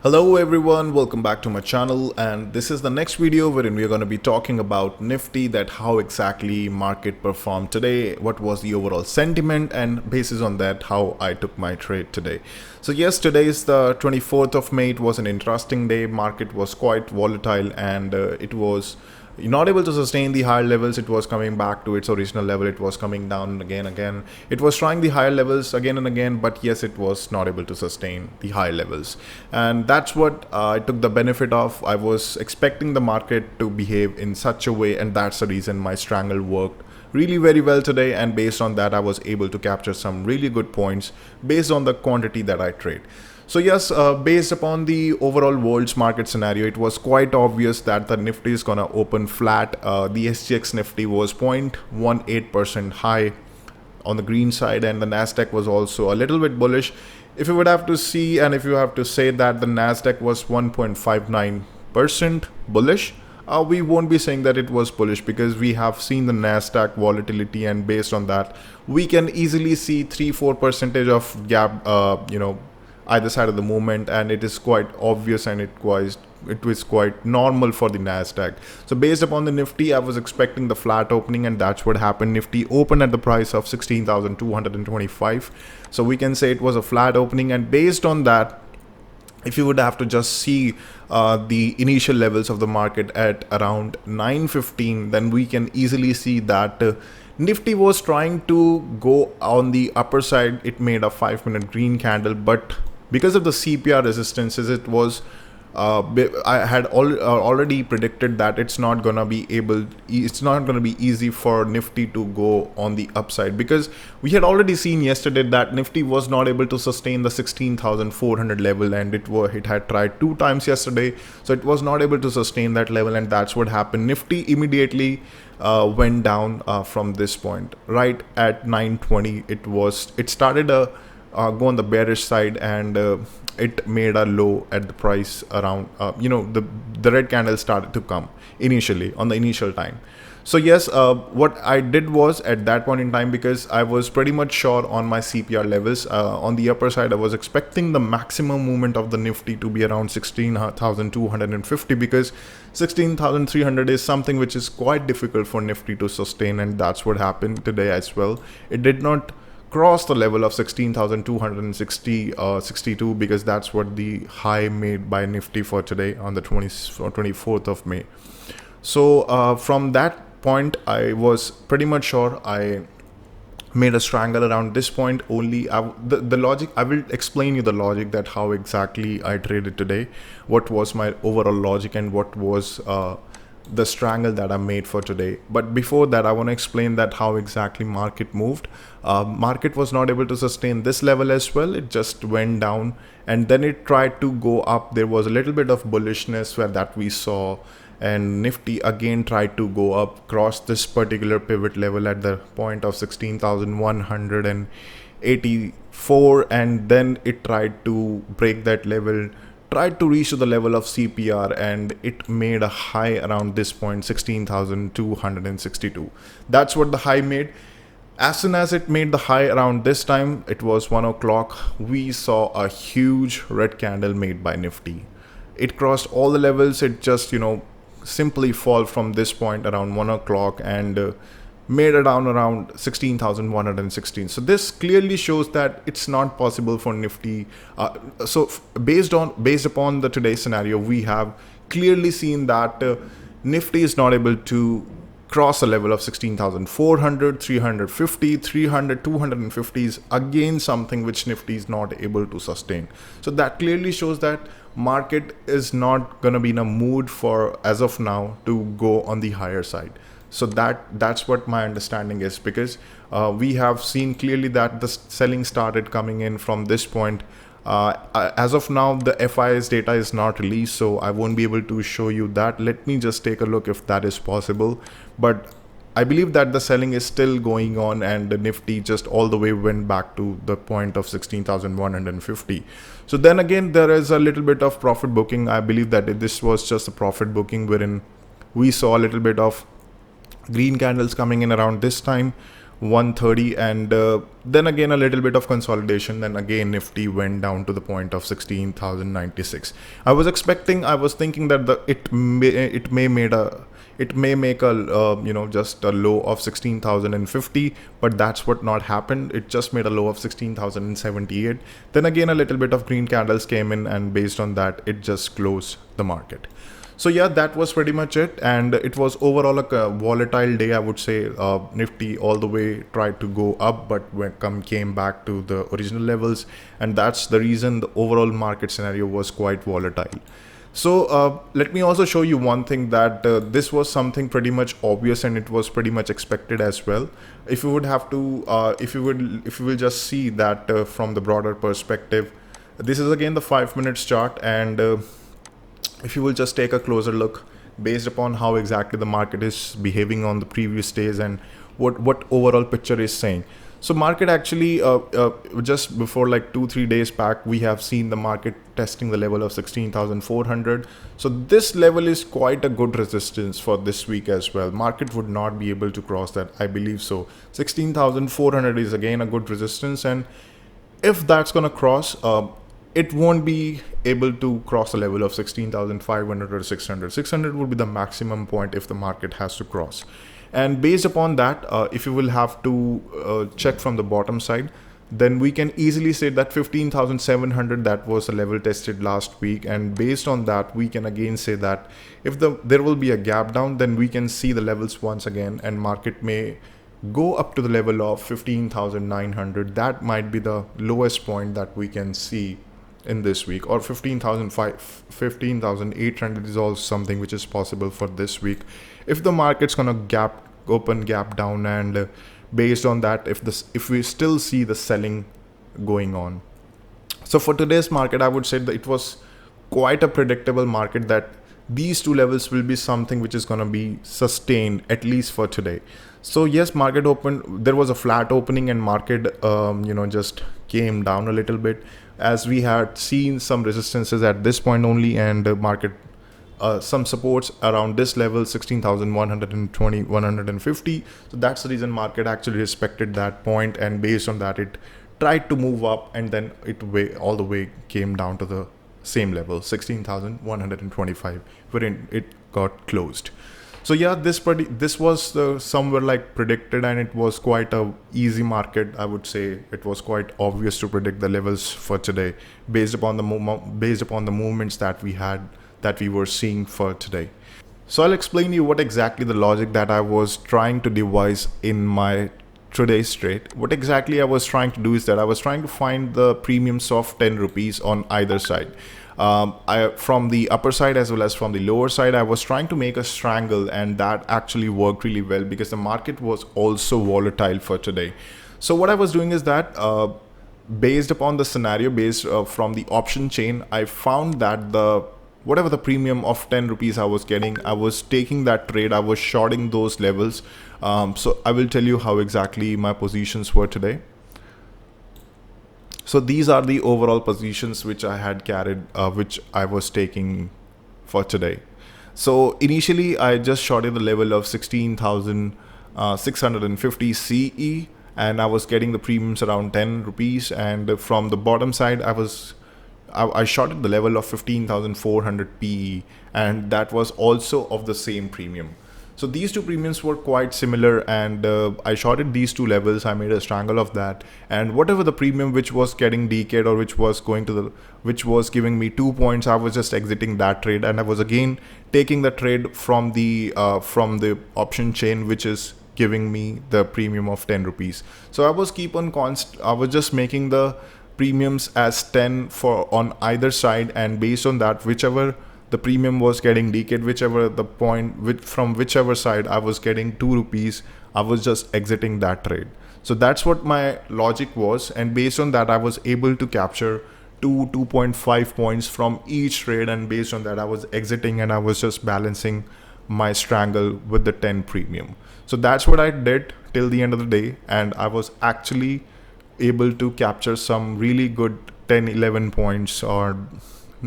Hello everyone, welcome back to my channel, and this is the next video wherein we are going to be talking about Nifty, that how exactly market performed today, what was the overall sentiment, and basis on that how I took my trade today. So yes, today is the 24th of May. It was an interesting day. Market was quite volatile and it was not able to sustain the higher levels. It was coming back to its original level. It was coming down again. It was trying the higher levels again and again, but yes, it was not able to sustain the higher levels, and that's what I took the benefit of. I was expecting the market to behave in such a way, and that's the reason my strangle worked really very well today, and based on that I was able to capture some really good points based on the quantity that I trade. So yes, based upon the overall world's market scenario, it was quite obvious that the Nifty is gonna open flat. The SGX Nifty was 0.18% high on the green side, and the Nasdaq was also a little bit bullish. If you would have to see, and if you have to say that the Nasdaq was 1.59% bullish, we won't be saying that it was bullish, because we have seen the Nasdaq volatility, and based on that we can easily see 3-4% of gap either side of the movement, and it is quite obvious, and it was quite normal for the Nasdaq. So based upon the Nifty, I was expecting the flat opening, and that's what happened. Nifty opened at the price of 16,225, so we can say it was a flat opening. And based on that, if you would have to just see the initial levels of the market at around 9:15, then we can easily see that Nifty was trying to go on the upper side. It made a 5-minute green candle, but because of the CPR resistances, it was I had already predicted that it's not gonna be easy for Nifty to go on the upside, because we had already seen yesterday that Nifty was not able to sustain the 16,400 level, and it had tried 2 times yesterday, so it was not able to sustain that level, and that's what happened. Nifty immediately went down from this point. Right at 9:20, it started go on the bearish side, and it made a low at the price around the red candle started to come initially on the initial time. So yes, what I did was at that point in time, because I was pretty much sure on my CPR levels, on the upper side I was expecting the maximum movement of the Nifty to be around 16,250, because 16,300 is something which is quite difficult for Nifty to sustain, and that's what happened today as well. It did not cross the level of 16,262, because that's what the high made by Nifty for today on the 24th of May. So from that point, I was pretty much sure I made a strangle around this point only. The logic, I will explain you the logic, that how exactly I traded today, what was my overall logic, and what was the strangle that I made for today. But before that, I want to explain that how exactly market moved. Market was not able to sustain this level as well. It just went down, and then it tried to go up. There was a little bit of bullishness that we saw, and Nifty again tried to go up, cross this particular pivot level at the point of 16,184, and then it tried to break that level, tried to reach to the level of CPR, and it made a high around this point, 16,262. That's what the high made. As soon as it made the high around this time, it was 1 o'clock, we saw a huge red candle made by Nifty. It crossed all the levels. It just simply fall from this point around 1 o'clock, and made it down around 16,116. So this clearly shows that it's not possible for Nifty. So based upon the today's scenario, we have clearly seen that Nifty is not able to cross a level of 16,400, 350, 300, 250 is again something which Nifty is not able to sustain. So that clearly shows that market is not going to be in a mood for, as of now, to go on the higher side. So that's what my understanding is, because we have seen clearly that the selling started coming in from this point. As of now, the FYERS data is not released, so I won't be able to show you that. Let me just take a look if that is possible. But I believe that the selling is still going on, and the Nifty just all the way went back to the point of 16,150. So then again, there is a little bit of profit booking. I believe that this was just a profit booking, wherein we saw a little bit of green candles coming in around this time. 130, and then again a little bit of consolidation. Then again Nifty went down to the point of 16,096. I was thinking that it may make a just a low of 16,050, but that's what not happened. It just made a low of 16,078. Then again a little bit of green candles came in, and based on that it just closed the market. So yeah, that was pretty much it, and it was overall a volatile day, I would say. Nifty all the way tried to go up, but came back to the original levels, and that's the reason the overall market scenario was quite volatile. So let me also show you one thing, that this was something pretty much obvious, and it was pretty much expected as well. If you would have to, if you will just see that from the broader perspective, this is again the 5 minutes chart, and if you will just take a closer look based upon how exactly the market is behaving on the previous days and what overall picture is saying. So market actually just before like 2-3 days back, we have seen the market testing the level of 16,400. So this level is quite a good resistance for this week as well. Market would not be able to cross that, I believe so. 16,400 is again a good resistance, and if that's gonna cross, it won't be able to cross the level of 16,500 or 600. 600 would be the maximum point if the market has to cross. And based upon that, if you will have to check from the bottom side, then we can easily say that 15,700, that was the level tested last week. And based on that, we can again say that if there will be a gap down, then we can see the levels once again, and market may go up to the level of 15,900. That might be the lowest point that we can see in this week, or 15,800 is also something which is possible for this week if the market's gonna gap down, and based on that, if we still see the selling going on. So for today's market, I would say that it was quite a predictable market, that these two levels will be something which is going to be sustained at least for today. So yes, market opened, there was a flat opening, and market just came down a little bit, as we had seen some resistances at this point only, and market some supports around this level, 16,120, 150. So that's the reason market actually respected that point, and based on that, it tried to move up, and then all the way came down to the same level, 16,125, wherein it got closed. So yeah, this was somewhere like predicted, and it was quite a easy market. I would say it was quite obvious to predict the levels for today based upon the movements that we were seeing for today. So I'll explain to you what exactly the logic that I was trying to devise in my today's trade. What exactly I was trying to do is that I was trying to find the premiums of 10 rupees on either side. From the upper side as well as from the lower side, I was trying to make a strangle, and that actually worked really well because the market was also volatile for today. So what I was doing is that based upon the scenario, from the option chain, I found that whatever the premium of 10 rupees I was getting, I was taking that trade, I was shorting those levels. So I will tell you how exactly my positions were today. So these are the overall positions which I had carried, which I was taking for today. So initially I just shorted the level of 16,650 CE, and I was getting the premiums around 10 rupees. And from the bottom side, I shorted the level of 15,400 PE, and that was also of the same premium. So these two premiums were quite similar, and I shorted these two levels. I made a strangle of that, and whatever the premium which was getting decayed, or which was giving me 2 points, I was just exiting that trade, and I was again taking the trade from the option chain, which is giving me the premium of 10 rupees. So I was just making the premiums as 10 on either side, and based on that, whichever the premium was getting decayed, from whichever side I was getting 2 rupees, I was just exiting that trade. So that's what my logic was, and based on that, I was able to capture 2.5 points from each trade, and based on that, I was exiting, and I was just balancing my strangle with the 10 premium. So that's what I did till the end of the day, and I was actually able to capture some really good 10-11 points, or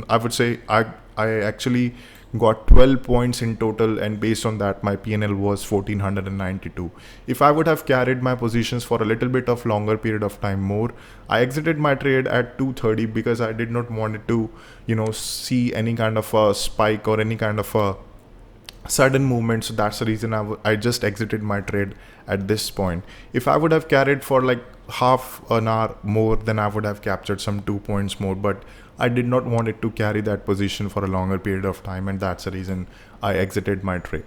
I would say I actually got 12 points in total, and based on that my PNL was 1492. If I would have carried my positions for a little bit of longer period of time more, I exited my trade at 230 because I did not want it to, see any kind of a spike or any kind of a sudden movement. So that's the reason I just exited my trade at this point. If I would have carried for like half an hour more, then I would have captured some 2 points more, but I did not want it to carry that position for a longer period of time, and that's the reason I exited my trade.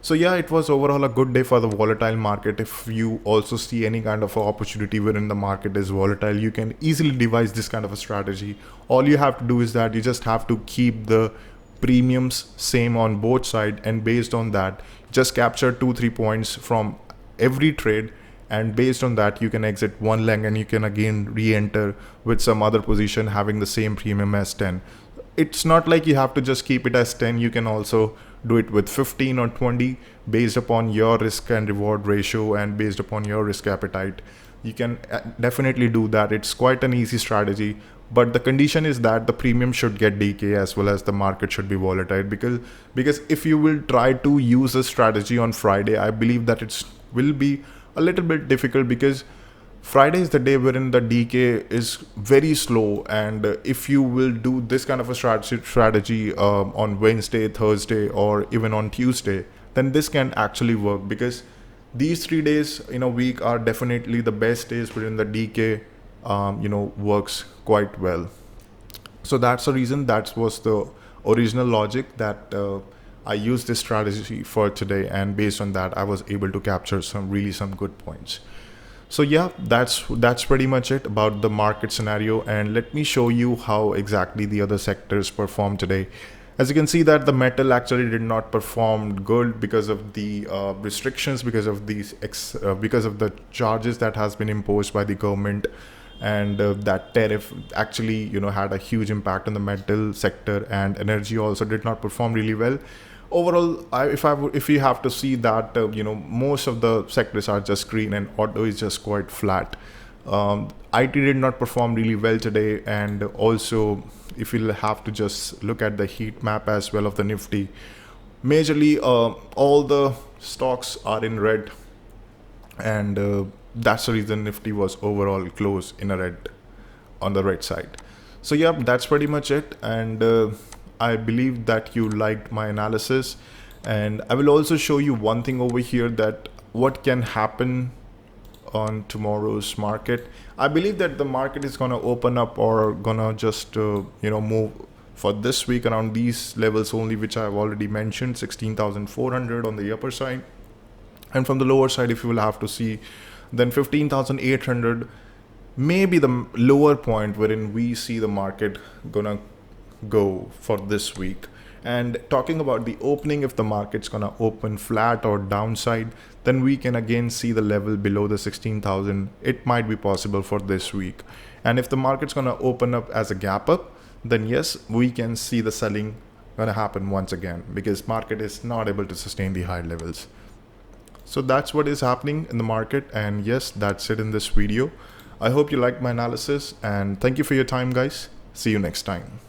So yeah, it was overall a good day for the volatile market. If you also see any kind of opportunity wherein the market is volatile, you can easily devise this kind of a strategy. All you have to do is that you just have to keep the premiums same on both sides, and based on that just capture 2-3 points from every trade, and based on that you can exit one leg and you can again re-enter with some other position having the same premium as 10. It's not like you have to just keep it as 10. You can also do it with 15 or 20 based upon your risk and reward ratio and based upon your risk appetite. You can definitely do that. It's quite an easy strategy, but the condition is that the premium should get decay as well as the market should be volatile, because if you will try to use a strategy on Friday, I believe that it will be a little bit difficult, because Friday is the day wherein the decay is very slow, and if you will do this kind of a strategy on Wednesday, Thursday, or even on Tuesday, then this can actually work, because these 3 days in a week are definitely the best days wherein the decay works quite well. So that's the reason, that was the original logic that I used this strategy for today, and based on that I was able to capture some good points. So yeah, that's pretty much it about the market scenario, and let me show you how exactly the other sectors performed today. As you can see that the metal actually did not perform good because of the restrictions, because of the charges that has been imposed by the government, and that tariff actually had a huge impact on the metal sector, and energy also did not perform really well. Overall, if you have to see that most of the sectors are just green and auto is just quite flat. IT did not perform really well today, and also if you'll have to just look at the heat map as well of the Nifty, majorly all the stocks are in red, and that's the reason Nifty was overall close in a red, on the red side. So yeah, that's pretty much it, and I believe that you liked my analysis, and I will also show you one thing over here, that what can happen on tomorrow's market. I believe that the market is going to open up or gonna just move for this week around these levels only, which I've already mentioned, 16,400 on the upper side, and from the lower side, if you will have to see, then 15,800 may be the lower point wherein we see the market gonna go for this week. And talking about the opening, if the market's gonna open flat or downside, then we can again see the level below the 16,000. It might be possible for this week. And if the market's gonna open up as a gap up, then yes, we can see the selling gonna happen once again, because market is not able to sustain the high levels. So that's what is happening in the market, and yes, that's it in this video. I hope you liked my analysis, and thank you for your time, guys. See you next time.